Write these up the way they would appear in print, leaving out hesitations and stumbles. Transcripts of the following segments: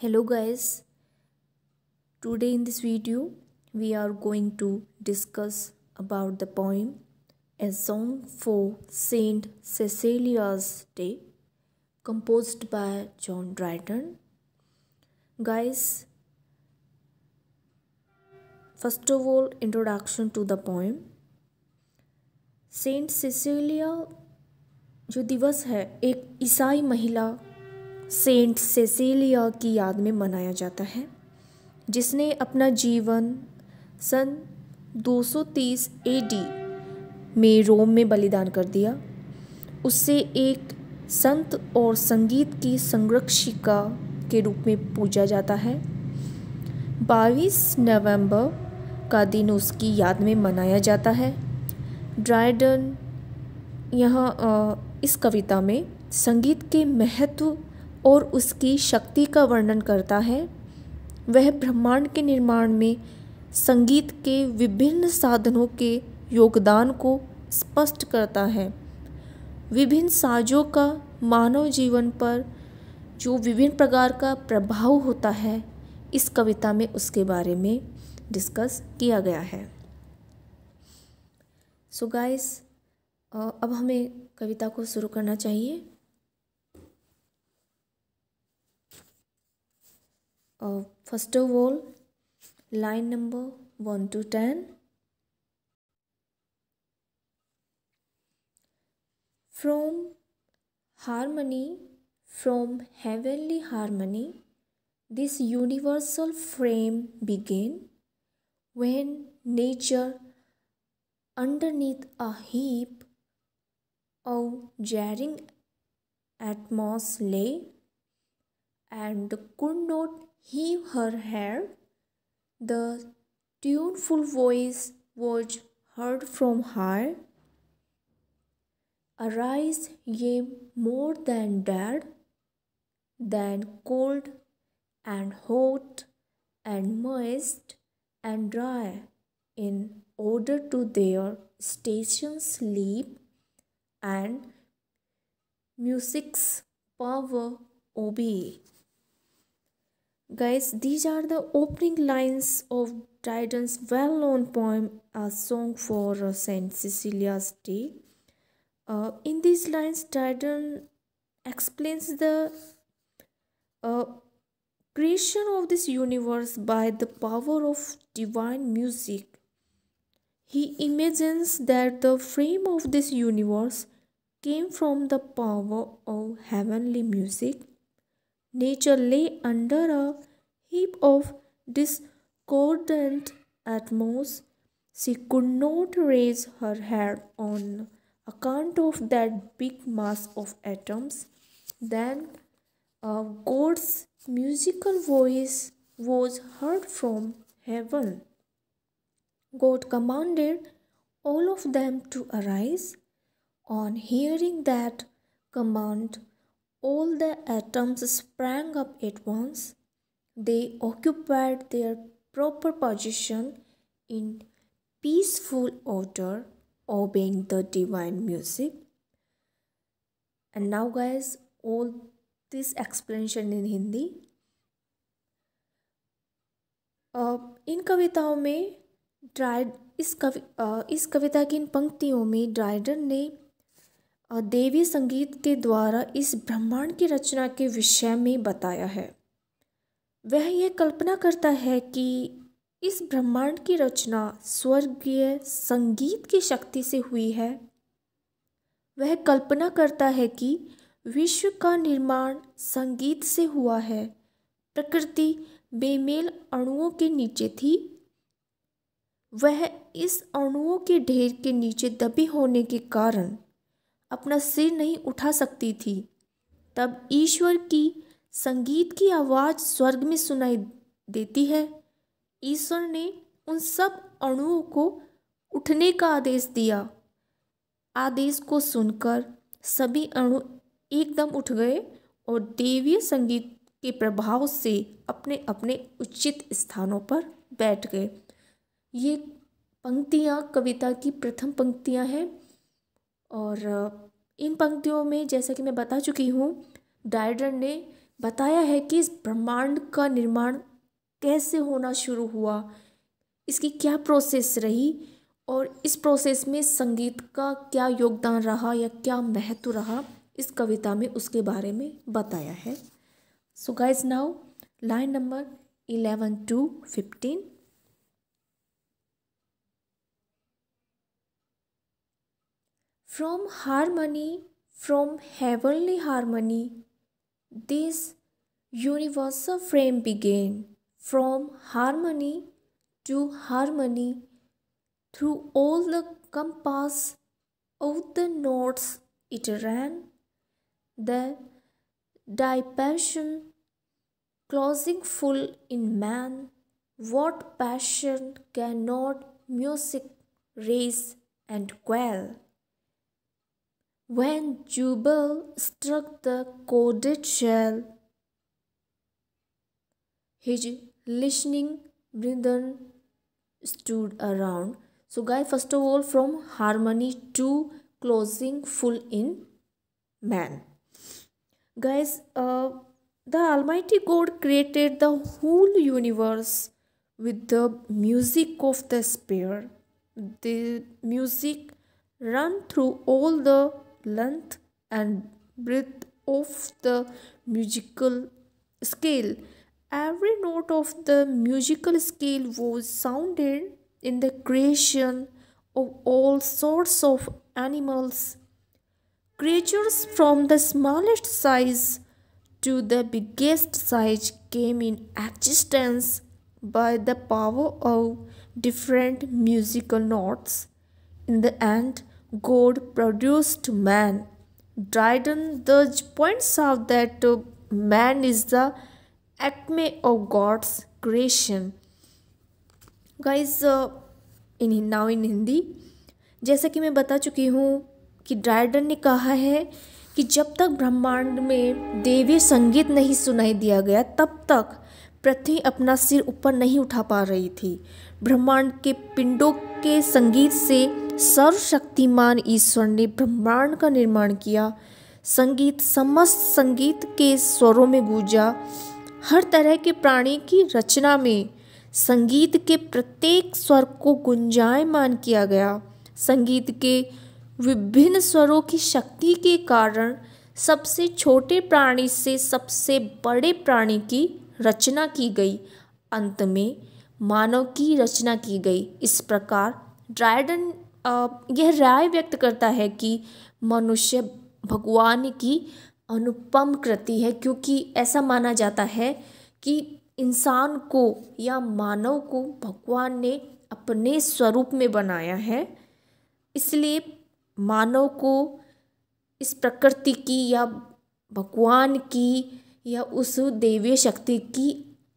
Hello guys, today in this video we are going to discuss about the poem A Song for Saint Cecilia's Day composed by John Dryden. Guys, first of all introduction to the poem. Saint Cecilia जो दिवस है एक ईसाई महिला Saint Cecilia की याद में मनाया जाता है जिसने अपना जीवन सन 230 एडी में रोम में बलिदान कर दिया। उससे एक संत और संगीत की संरक्षिका के रूप में पूजा जाता है। 22 नवंबर का दिन उसकी याद में मनाया जाता है। ड्राइडन यहाँ इस कविता में संगीत के महत्व और उसकी शक्ति का वर्णन करता है। वह ब्रह्मांड के निर्माण में संगीत के विभिन्न साधनों के योगदान को स्पष्ट करता है। विभिन्न साजों का मानव जीवन पर जो विभिन्न प्रकार का प्रभाव होता है, इस कविता में उसके बारे में डिस्कस किया गया है। सो गाइस, अब हमें कविता को शुरू करना चाहिए। First of all line number 1 to 10। From harmony, from heavenly harmony, this universal frame began when nature underneath a heap of jarring atoms lay and could not heave her head. The tuneful voice was heard from high. Arise, ye more than dead, than cold and hot and moist and dry, in order to their stations sleep and music's power obey. Guys, these are the opening lines of Dryden's well-known poem A Song for Saint Cecilia's Day. In these lines, Dryden explains the creation of this universe by the power of divine music. He imagines that the frame of this universe came from the power of heavenly music. Nature lay under a heap of discordant atoms. She could not raise her head on account of that big mass of atoms. Then God's musical voice was heard from heaven. God commanded all of them to arise. On hearing that command, all the atoms sprang up at once. They occupied their proper position in peaceful order, obeying the divine music. And now guys, all this explanation in Hindi. इन कविताओं में इस कविता की इन पंक्तियों में Dryden ने देवी संगीत के द्वारा इस ब्रह्मांड की रचना के विषय में बताया है। वह यह कल्पना करता है कि इस ब्रह्मांड की रचना स्वर्गीय संगीत की शक्ति से हुई है। वह कल्पना करता है कि विश्व का निर्माण संगीत से हुआ है। प्रकृति बेमेल अणुओं के नीचे थी। वह इस अणुओं के ढेर के नीचे दबी होने के कारण अपना सिर नहीं उठा सकती थी। तब ईश्वर की संगीत की आवाज़ स्वर्ग में सुनाई देती है। ईश्वर ने उन सब अणुओं को उठने का आदेश दिया। आदेश को सुनकर सभी अणु एकदम उठ गए और देवीय संगीत के प्रभाव से अपने अपने उचित स्थानों पर बैठ गए। ये पंक्तियाँ कविता की प्रथम पंक्तियाँ हैं और इन पंक्तियों में जैसा कि मैं बता चुकी हूँ, ड्राइडन ने बताया है कि इस ब्रह्मांड का निर्माण कैसे होना शुरू हुआ, इसकी क्या प्रोसेस रही और इस प्रोसेस में संगीत का क्या योगदान रहा या क्या महत्व रहा, इस कविता में उसके बारे में बताया है। So guys now line number 11 to 15। From harmony, from heavenly harmony, this universal frame began. From harmony to harmony, through all the compass of the notes it ran, the passion closing full in man. What passion cannot music raise and quell? When Jubal struck the corded shell, his listening brethren stood around. So, guys, first of all, from harmony to closing full in man. Guys, the Almighty God created the whole universe with the music of the Spirit. The music run through all the length and breadth of the musical scale. Every note of the musical scale was sounded in the creation of all sorts of animals. Creatures from the smallest size to the biggest size came in existence by the power of different musical notes. In the end, God produced man. Dryden thus points out that man is the acme of God's creation. Guys, now in Hindi, जैसा कि मैं बता चुकी हूँ कि Dryden ने कहा है कि जब तक ब्रह्मांड में देवी संगीत नहीं सुनाई दिया गया तब तक पृथ्वी अपना सिर ऊपर नहीं उठा पा रही थी। ब्रह्मांड के पिंडों के संगीत से सर्वशक्तिमान ईश्वर ने ब्रह्मांड का निर्माण किया। संगीत समस्त संगीत के स्वरों में गूंजा। हर तरह के प्राणी की रचना में संगीत के प्रत्येक स्वर को गुंजायमान किया गया। संगीत के विभिन्न स्वरों की शक्ति के कारण सबसे छोटे प्राणी से सबसे बड़े प्राणी की रचना की गई। अंत में मानव की रचना की गई। इस प्रकार ड्राइडन यह राय व्यक्त करता है कि मनुष्य भगवान की अनुपम कृति है, क्योंकि ऐसा माना जाता है कि इंसान को या मानव को भगवान ने अपने स्वरूप में बनाया है। इसलिए मानव को इस प्रकृति की या भगवान की या उस दैवीय शक्ति की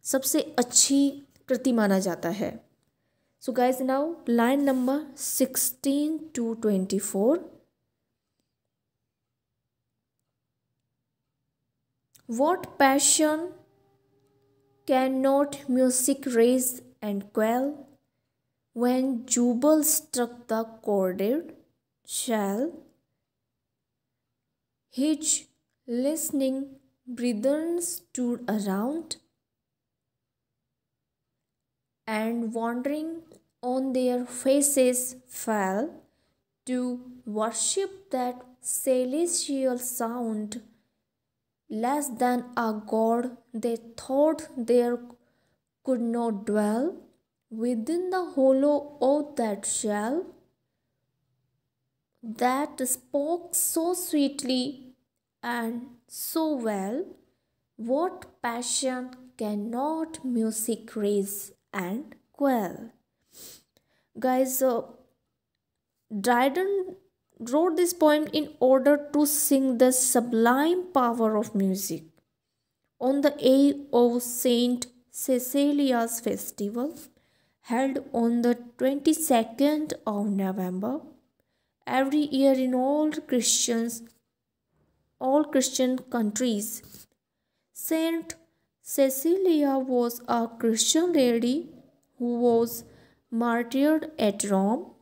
सबसे अच्छी कृति माना जाता है। So guys now line number 16 to 24। What passion cannot music raise and quell? When Jubal struck the corded shell, his listening brethren stood around, and wandering on their faces fell to worship that celestial sound. Less than a god they thought there could not dwell within the hollow of that shell that spoke so sweetly and so well. What passion cannot music raise and quell? Guys, Dryden wrote this poem in order to sing the sublime power of music. On the eve of Saint Cecilia's festival, held on the 22nd of November, every year in all Christian countries, Saint Cecilia was a Christian lady who was martyred at Rome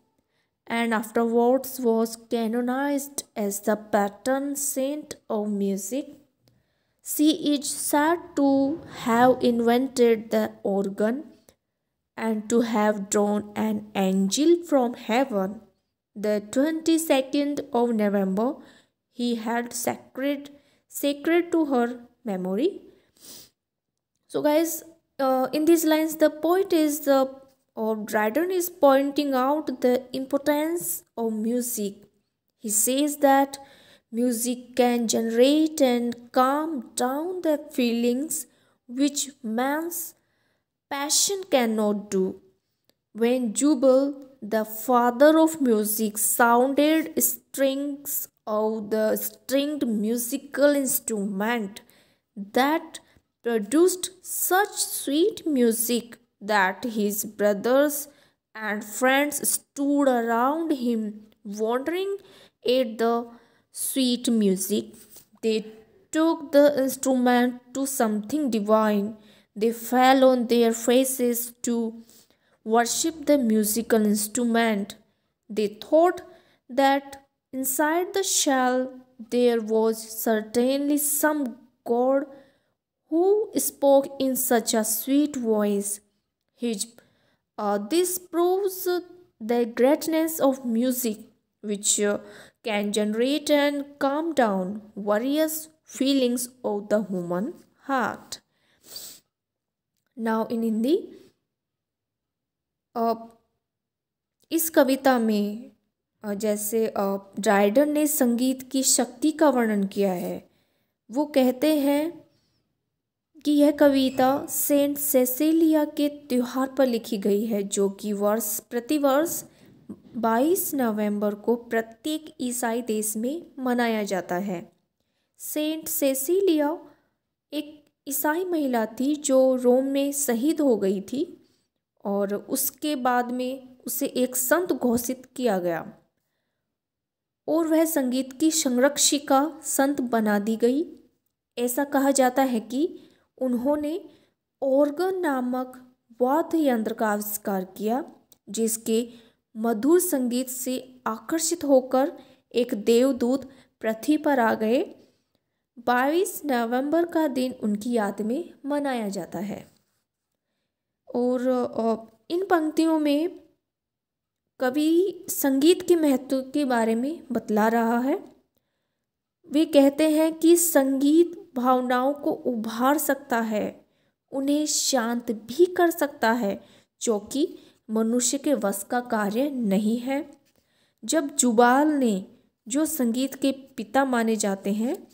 and afterwards was canonized as the patron saint of music. She is said to have invented the organ and to have drawn an angel from heaven. The 22nd of November he had sacred to her memory. So guys, in these lines the poet is the or Dryden is pointing out the importance of music. He says that music can generate and calm down the feelings which man's passion cannot do. When Jubal, the father of music, sounded strings of the stringed musical instrument that produced such sweet music that his brothers and friends stood around him wondering at the sweet music. They took the instrument to something divine. They fell on their faces to worship the musical instrument. They thought that inside the shell there was certainly some God who spoke in such a sweet voice. His, this proves the greatness of music, which can generate and calm down various feelings of the human heart. Now in Hindi, अ, इस कविता में जैसे Dryden ने संगीत की शक्ति का वर्णन किया है। वो कहते हैं कि यह कविता सेंट सेसिलिया के त्यौहार पर लिखी गई है, जो कि प्रतिवर्ष 22 नवंबर को प्रत्येक ईसाई देश में मनाया जाता है। सेंट सेसिलिया एक ईसाई महिला थी जो रोम में शहीद हो गई थी और उसके बाद में उसे एक संत घोषित किया गया और वह संगीत की संरक्षिका संत बना दी गई। ऐसा कहा जाता है कि उन्होंने ऑर्गन नामक वाद्य यंत्र का आविष्कार किया, जिसके मधुर संगीत से आकर्षित होकर एक देवदूत पृथ्वी पर आ गए। 22 नवंबर का दिन उनकी याद में मनाया जाता है। और इन पंक्तियों में कवि संगीत के महत्व के बारे में बतला रहा है। वे कहते हैं कि संगीत भावनाओं को उभार सकता है, उन्हें शांत भी कर सकता है, जो कि मनुष्य के वश का कार्य नहीं है। जब जुबाल ने, जो संगीत के पिता माने जाते हैं,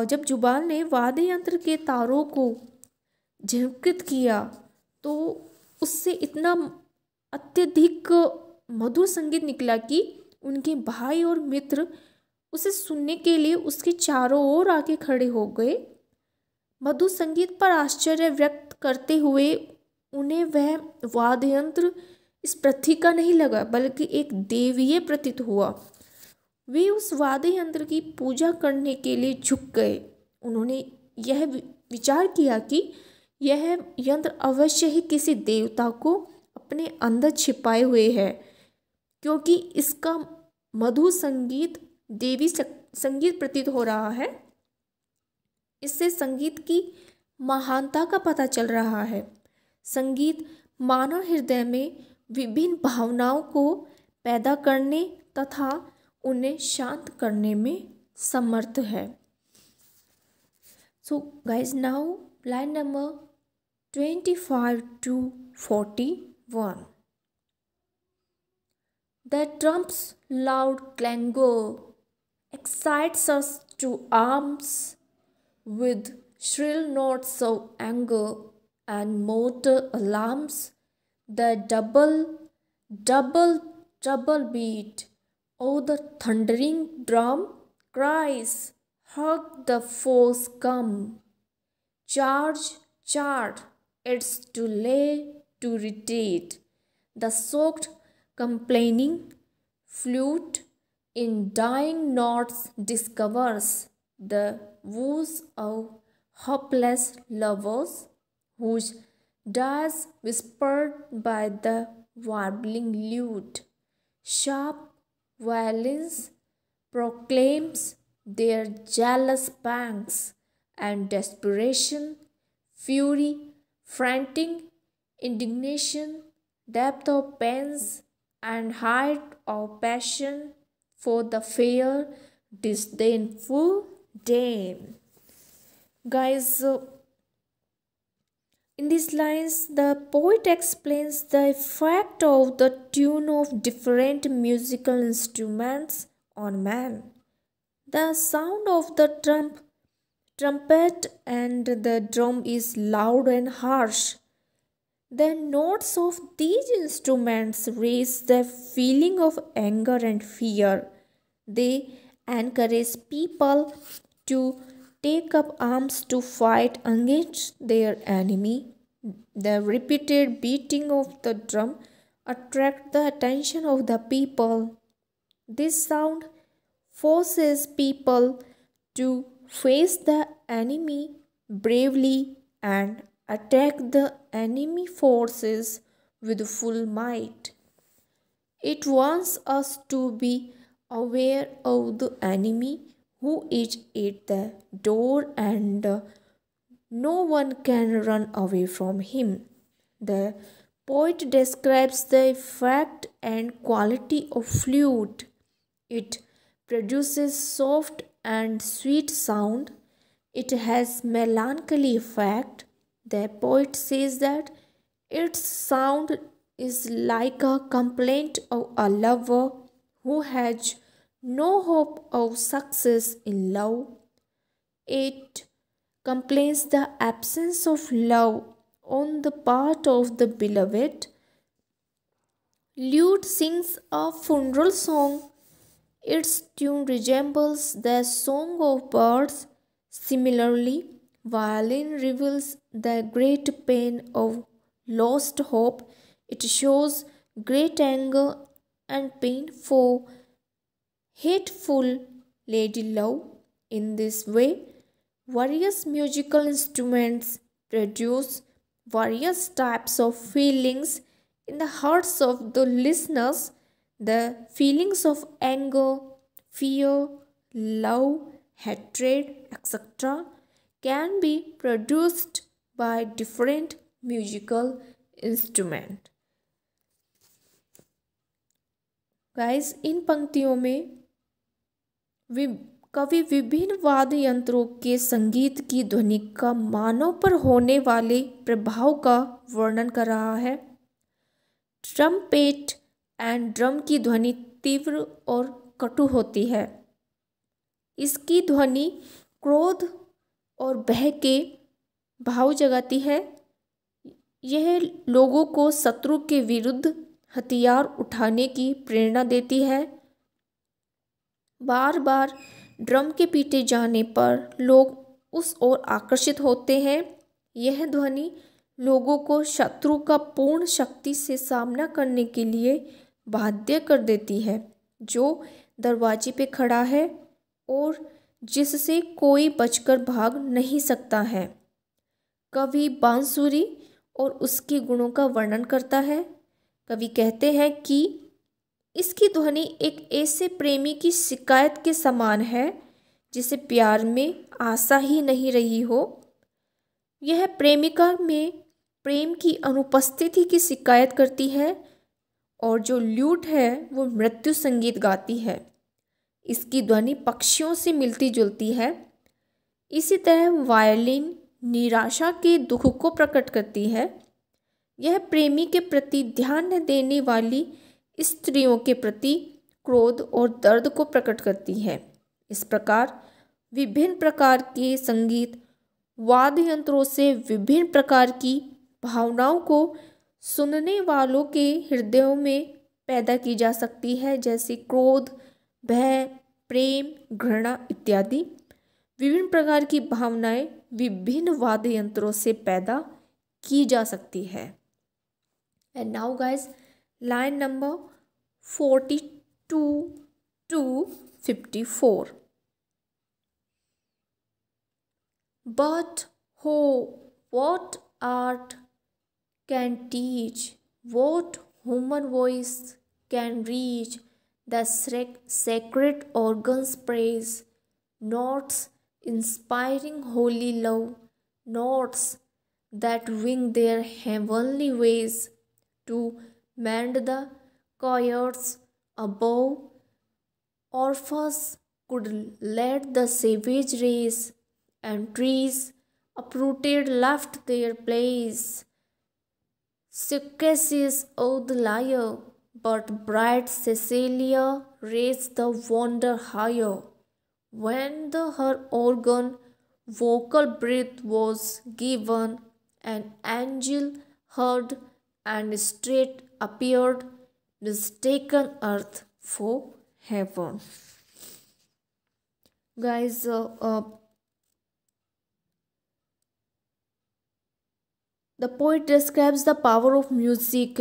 जब जुबाल ने वाद्य यंत्र के तारों को झिड़कित किया तो उससे इतना अत्यधिक मधुर संगीत निकला कि उनके भाई और मित्र उसे सुनने के लिए उसके चारों ओर आके खड़े हो गए। मधुर संगीत पर आश्चर्य व्यक्त करते हुए उन्हें वह वाद्य यंत्र इस पृथ्वी का नहीं लगा, बल्कि एक देवीय प्रतीत हुआ। वे उस वाद्य यंत्र की पूजा करने के लिए झुक गए। उन्होंने यह विचार किया कि यह यंत्र अवश्य ही किसी देवता को अपने अंदर छिपाए हुए है, क्योंकि इसका मधुर संगीत देवी संगीत प्रतीत हो रहा है। इससे संगीत की महानता का पता चल रहा है। संगीत मानव हृदय में विभिन्न भावनाओं को पैदा करने तथा उन्हें शांत करने में समर्थ है। So guys, now line number 25 to 41. The trump's loud clangor excites us to arms with shrill notes of anger and motor alarms. The double beat of the thundering drum cries, "Hug the foes come! Charge, charge! It's too late to retreat." The soaked, complaining flute in dying notes discovers the woes of hopeless lovers, whose dies whispered by the warbling lute. Sharp violence proclaims their jealous pangs and desperation, fury, frantic indignation, depth of pains, and height of passion for the fair, disdainful dame. Guys, in these lines, the poet explains the effect of the tune of different musical instruments on man. The sound of the trumpet and the drum is loud and harsh. The notes of these instruments raise the feeling of anger and fear. They encourage people to take up arms to fight against their enemy. The repeated beating of the drum attracts the attention of the people. This sound forces people to face the enemy bravely and attack the enemy forces with full might. It wants us to be aware of the enemy who is at the door and no one can run away from him. The poet describes the effect and quality of flute. It produces soft and sweet sound. It has melancholy effect. The poet says that its sound is like a complaint of a lover who has no hope of success in love. It complains the absence of love on the part of the beloved. Lute sings a funeral song. Its tune resembles the song of birds. Similarly, violin reveals the great pain of lost hope. It shows great anger and pain for hateful lady love. In this way, various musical instruments produce various types of feelings in the hearts of the listeners. The feelings of anger, fear, love, hatred, etc., can be produced by different musical instruments. Guys, इन पंक्तियों में कवि विभिन्न वाद्य यंत्रों के संगीत की ध्वनि का मानव पर होने वाले प्रभाव का वर्णन कर रहा है। ट्रम्पेट एंड ड्रम की ध्वनि तीव्र और कटु होती है। इसकी ध्वनि क्रोध और भय के भाव जगाती है। यह लोगों को शत्रु के विरुद्ध हथियार उठाने की प्रेरणा देती है। बार बार ड्रम के पीटे जाने पर लोग उस ओर आकर्षित होते हैं। यह ध्वनि लोगों को शत्रु का पूर्ण शक्ति से सामना करने के लिए बाध्य कर देती है, जो दरवाजे पे खड़ा है और जिससे कोई बचकर भाग नहीं सकता है। कवि बांसुरी और उसके गुणों का वर्णन करता है। कवि कहते हैं कि इसकी ध्वनि एक ऐसे प्रेमी की शिकायत के समान है जिसे प्यार में आशा ही नहीं रही हो। यह प्रेमिका में प्रेम की अनुपस्थिति की शिकायत करती है और जो ल्यूट है वो मृत्यु संगीत गाती है। इसकी ध्वनि पक्षियों से मिलती जुलती है। इसी तरह वायलिन निराशा के दुख को प्रकट करती है। यह प्रेमी के प्रति ध्यान न देने वाली स्त्रियों के प्रति क्रोध और दर्द को प्रकट करती है। इस प्रकार विभिन्न प्रकार के संगीत वाद्य यंत्रों से विभिन्न प्रकार की भावनाओं को सुनने वालों के हृदयों में पैदा की जा सकती है, जैसे क्रोध, भय, प्रेम, घृणा इत्यादि। विभिन्न प्रकार की भावनाएं विभिन्न वाद्य यंत्रों से पैदा की जा सकती है। And now guys, line number 42 to 54. But what art can teach, what human voice can reach, the sacred organs praise, notes inspiring holy love notes that wing their heavenly ways to mend the choirs above. Orphans could lead the savage race, and trees uprooted left their place. Circassius owed the lyre, but bright Cecilia raised the wonder higher. When her organ vocal breath was given, an angel heard and straight appeared, mistaken earth for heaven. Guys, the poet describes the power of music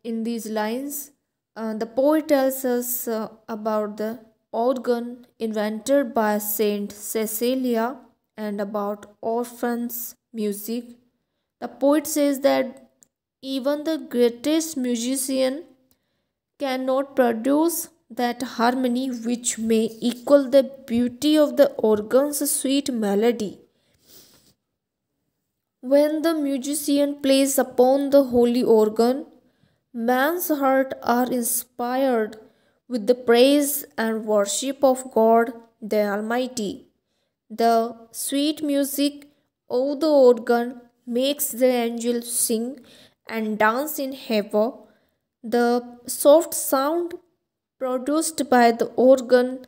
in these lines. The poet tells us about the organ invented by Saint Cecilia and about orphans' music. The poet says that even the greatest musician cannot produce that harmony which may equal the beauty of the organ's sweet melody. When the musician plays upon the holy organ, man's heart are inspired with the praise and worship of God the Almighty. The sweet music of the organ makes the angels sing and dance in heaven. The soft sound produced by the organ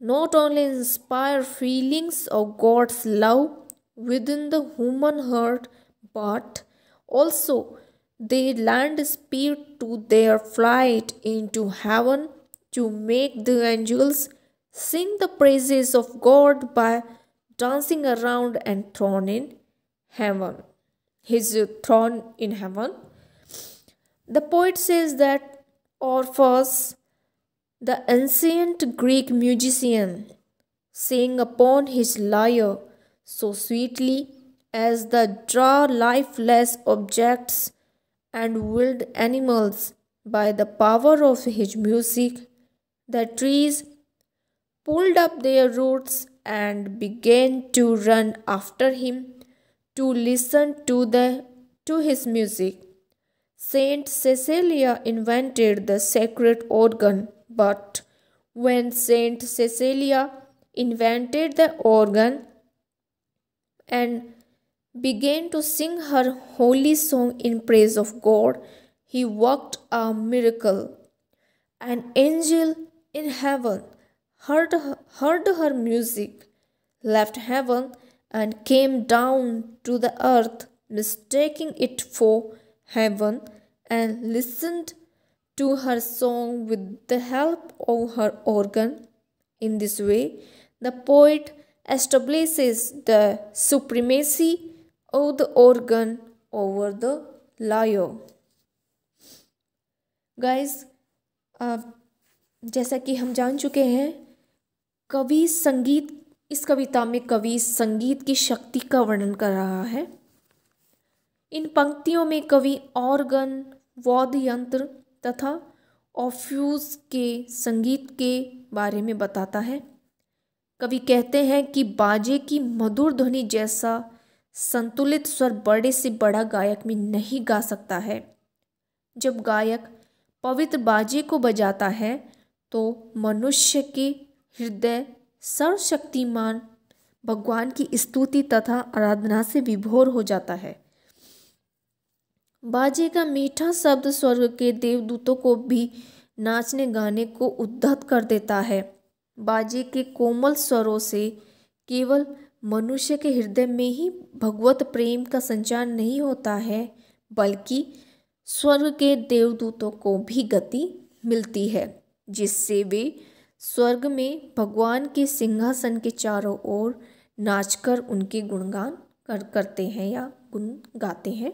not only inspire feelings of God's love within the human heart, but also they lend speed to their flight into heaven to make the angels sing the praises of God by dancing around and throne in heaven. His throne in heaven. The poet says that Orpheus, the ancient Greek musician, sang upon his lyre so sweetly as the draw lifeless objects and wild animals by the power of his music. The trees pulled up their roots and began to run after him to listen to his music. Saint Cecilia invented the sacred organ, but when Saint Cecilia invented the organ and began to sing her holy song in praise of God, he worked a miracle. An angel in heaven heard her music, left heaven, and came down to the earth, mistaking it for heaven, and listened to her song with the help of her organ. In this way, the poet establishes the supremacy of the organ over the lyre. Guys, जैसा कि हम जान चुके हैं, कवि संगीत इस कविता में कवि संगीत की शक्ति का वर्णन कर रहा है। इन पंक्तियों में कवि ऑर्गन, वाद्य यंत्र तथा ऑफ्यूज के संगीत के बारे में बताता है। कवि कहते हैं कि बाजे की मधुर ध्वनि जैसा संतुलित स्वर बड़े से बड़ा गायक में नहीं गा सकता है। जब गायक पवित्र बाजे को बजाता है तो मनुष्य के हृदय सर्वशक्तिमान भगवान की स्तुति तथा आराधना से विभोर हो जाता है। बाजे का मीठा शब्द स्वर्ग के देवदूतों को भी नाचने गाने को उद्धत कर देता है। बाजे के कोमल स्वरों से केवल मनुष्य के हृदय में ही भगवत प्रेम का संचार नहीं होता है, बल्कि स्वर्ग के देवदूतों को भी गति मिलती है, जिससे वे स्वर्ग में भगवान के सिंहासन के चारों ओर नाचकर उनके गुणगान करते हैं या गुण गाते हैं।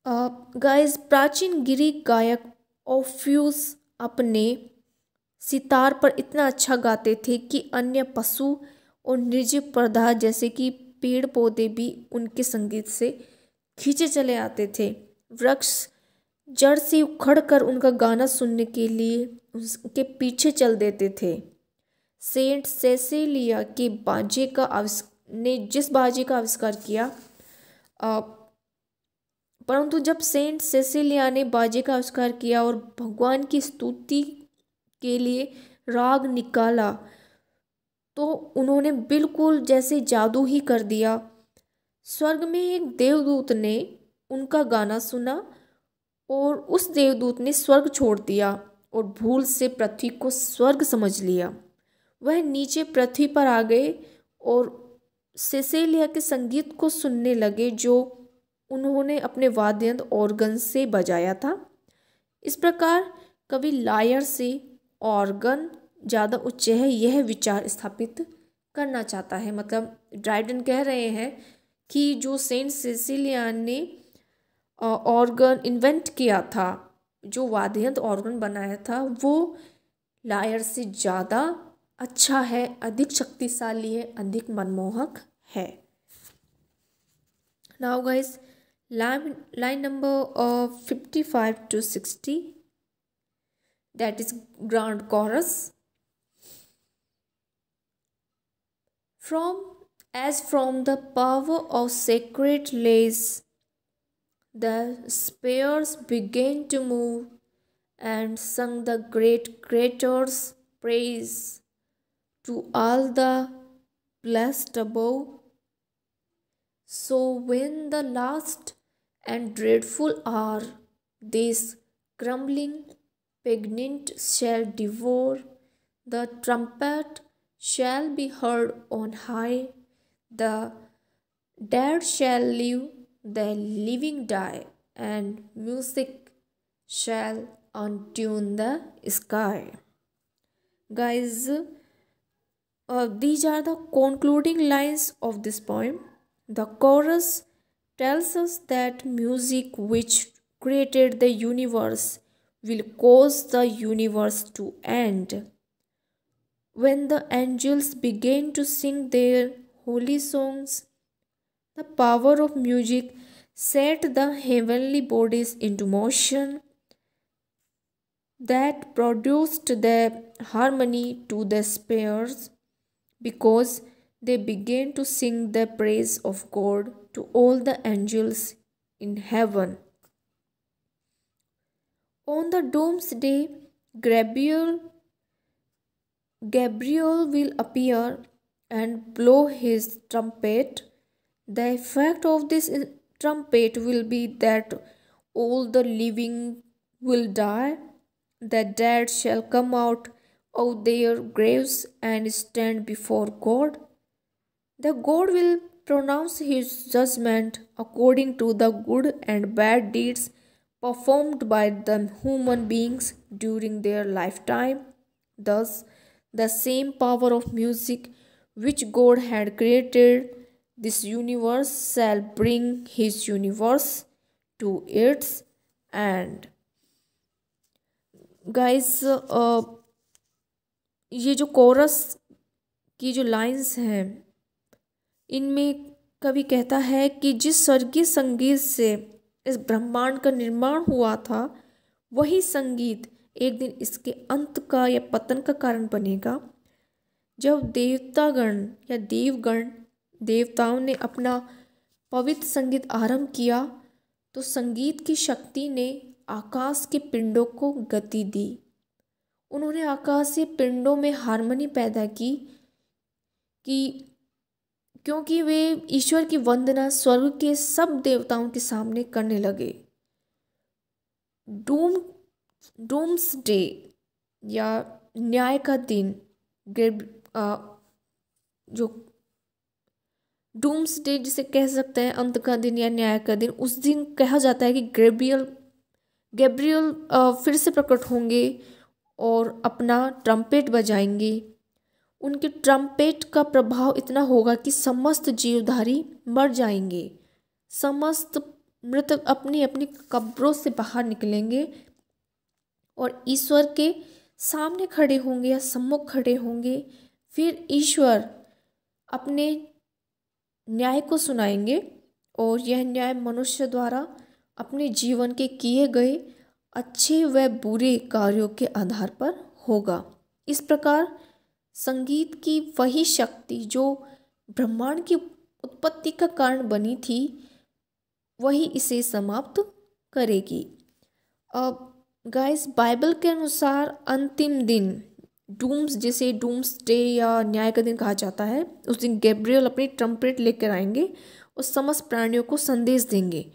गाइस, प्राचीन ग्रीक गायक ऑफ्यूज अपने सितार पर इतना अच्छा गाते थे कि अन्य पशु और निर्जीव पदार्थ जैसे कि पेड़ पौधे भी उनके संगीत से खींचे चले आते थे। वृक्ष जड़ से उखड़कर उनका गाना सुनने के लिए उसके पीछे चल देते थे। सेंट सेसिलिया के बाजे का ने जिस बाजे का आविष्कार किया, परंतु जब सेंट सेसिलिया ने बाजे का आविष्कार किया और भगवान की स्तुति के लिए राग निकाला, तो उन्होंने बिल्कुल जैसे जादू ही कर दिया। स्वर्ग में एक देवदूत ने उनका गाना सुना और उस देवदूत ने स्वर्ग छोड़ दिया और भूल से पृथ्वी को स्वर्ग समझ लिया। वह नीचे पृथ्वी पर आ गए और सेसिलिया के संगीत को सुनने लगे जो उन्होंने अपने वाद्य यंत्र ऑर्गन से बजाया था। इस प्रकार कवि लायर से ऑर्गन ज़्यादा उच्च है यह विचार स्थापित करना चाहता है। मतलब ड्राइडन कह रहे हैं कि जो सेंट सेसिलिया ने ऑर्गन इन्वेंट किया था, जो वाद्य यंत्र ऑर्गन बनाया था, वो लायर से ज़्यादा अच्छा है, अधिक शक्तिशाली है, अधिक मनमोहक है। Now guys, line number 55 to 60, that is grand chorus. From the power of sacred lays, the spheres began to move and sung the great creator's praise to all the blessed above. So when the last and dreadful hour, this crumbling pregnant shall devour, the trumpet shall be heard on high, the dead shall live, the living die, and music shall untune the sky. Guys, these are the concluding lines of this poem. The chorus tells us that music which created the universe will cause the universe to end. When the angels began to sing their holy songs, the power of music set the heavenly bodies into motion that produced the harmony to the spheres, because they began to sing the praise of God to all the angels in heaven. On the doomsday, Gabriel will appear and blow his trumpet. The effect of this trumpet will be that all the living will die, the dead shall come out of their graves and stand before God. The God will pronounce his judgment according to the good and bad deeds performed by the human beings during their lifetime. Thus, the same power of music which God had created this universe shall bring his universe to its end. Guys, ये जो coarse की जो lines हैं, इनमें कवि कहता है कि जिस स्वर्गीय संगीत से इस ब्रह्मांड का निर्माण हुआ था, वही संगीत एक दिन इसके अंत का या पतन का कारण बनेगा। जब देवतागण या देवगण देवताओं ने अपना पवित्र संगीत आरंभ किया, तो संगीत की शक्ति ने आकाश के पिंडों को गति दी। उन्होंने आकाशीय पिंडों में हार्मनी पैदा की कि क्योंकि वे ईश्वर की वंदना स्वर्ग के सब देवताओं के सामने करने लगे। डूम्सडे या न्याय का दिन, जो डूम्सडे जिसे कह सकते हैं अंत का दिन या न्याय का दिन, उस दिन कहा जाता है कि गैब्रियल फिर से प्रकट होंगे और अपना ट्रम्पेट बजाएंगे। उनके ट्रम्पेट का प्रभाव इतना होगा कि समस्त जीवधारी मर जाएंगे, समस्त मृतक अपनी अपनी कब्रों से बाहर निकलेंगे और ईश्वर के सामने खड़े होंगे या सम्मुख खड़े होंगे। फिर ईश्वर अपने न्याय को सुनाएंगे और यह न्याय मनुष्य द्वारा अपने जीवन के किए गए अच्छे व बुरे कार्यों के आधार पर होगा। इस प्रकार संगीत की वही शक्ति जो ब्रह्मांड की उत्पत्ति का कारण बनी थी, वही इसे समाप्त करेगी। अब गाइस, बाइबल के अनुसार अंतिम दिन, जिसे डूम्स डे या न्याय का दिन कहा जाता है, उस दिन गैब्रियल अपनी ट्रम्पेट लेकर आएंगे और समस्त प्राणियों को संदेश देंगे।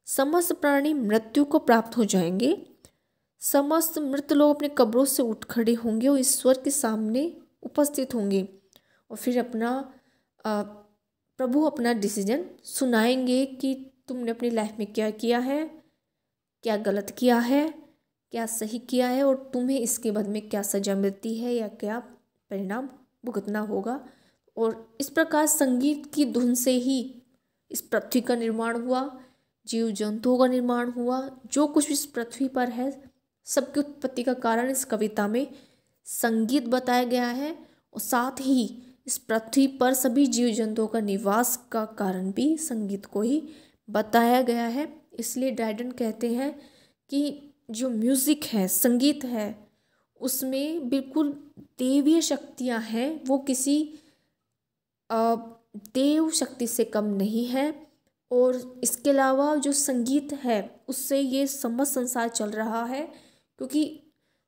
समस्त प्राणी मृत्यु को प्राप्त हो जाएंगे। समस्त मृत लोग अपने कब्रों से उठ खड़े होंगे और ईश्वर के सामने उपस्थित होंगे और फिर प्रभु अपना डिसीजन सुनाएंगे कि तुमने अपनी लाइफ में क्या किया है, क्या गलत किया है, क्या सही किया है और तुम्हें इसके बाद में क्या सज़ा मिलती है या क्या परिणाम भुगतना होगा। और इस प्रकार संगीत की धुन से ही इस पृथ्वी का निर्माण हुआ, जीव जंतुओं का निर्माण हुआ। जो कुछ इस पृथ्वी पर है, सबकी उत्पत्ति का कारण इस कविता में संगीत बताया गया है और साथ ही इस पृथ्वी पर सभी जीव जंतुओं का निवास का कारण भी संगीत को ही बताया गया है। इसलिए ड्राइडन कहते हैं कि जो म्यूज़िक है, संगीत है, उसमें बिल्कुल देवीय शक्तियाँ हैं, वो किसी देव शक्ति से कम नहीं है। और इसके अलावा जो संगीत है, उससे ये समस्त संसार चल रहा है, क्योंकि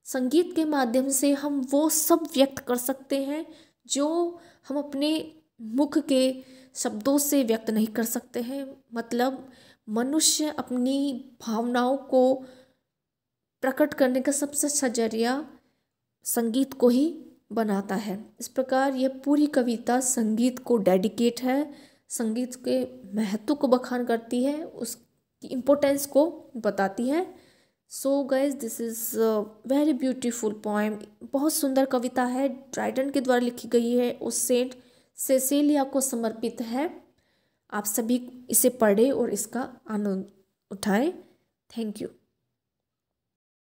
संगीत के माध्यम से हम वो सब व्यक्त कर सकते हैं जो हम अपने मुख के शब्दों से व्यक्त नहीं कर सकते हैं। मतलब मनुष्य अपनी भावनाओं को प्रकट करने का सबसे अच्छा जरिया संगीत को ही बनाता है। इस प्रकार यह पूरी कविता संगीत को डेडिकेट है, संगीत के महत्व को बखान करती है, उसकी इम्पोर्टेंस को बताती है। So guys, this is very beautiful poem. बहुत सुंदर कविता है, ड्राइडन के द्वारा लिखी गई है और सेंट सेसिलिया को समर्पित है। आप सभी इसे पढ़ें और इसका आनंद उठाएं। Thank you.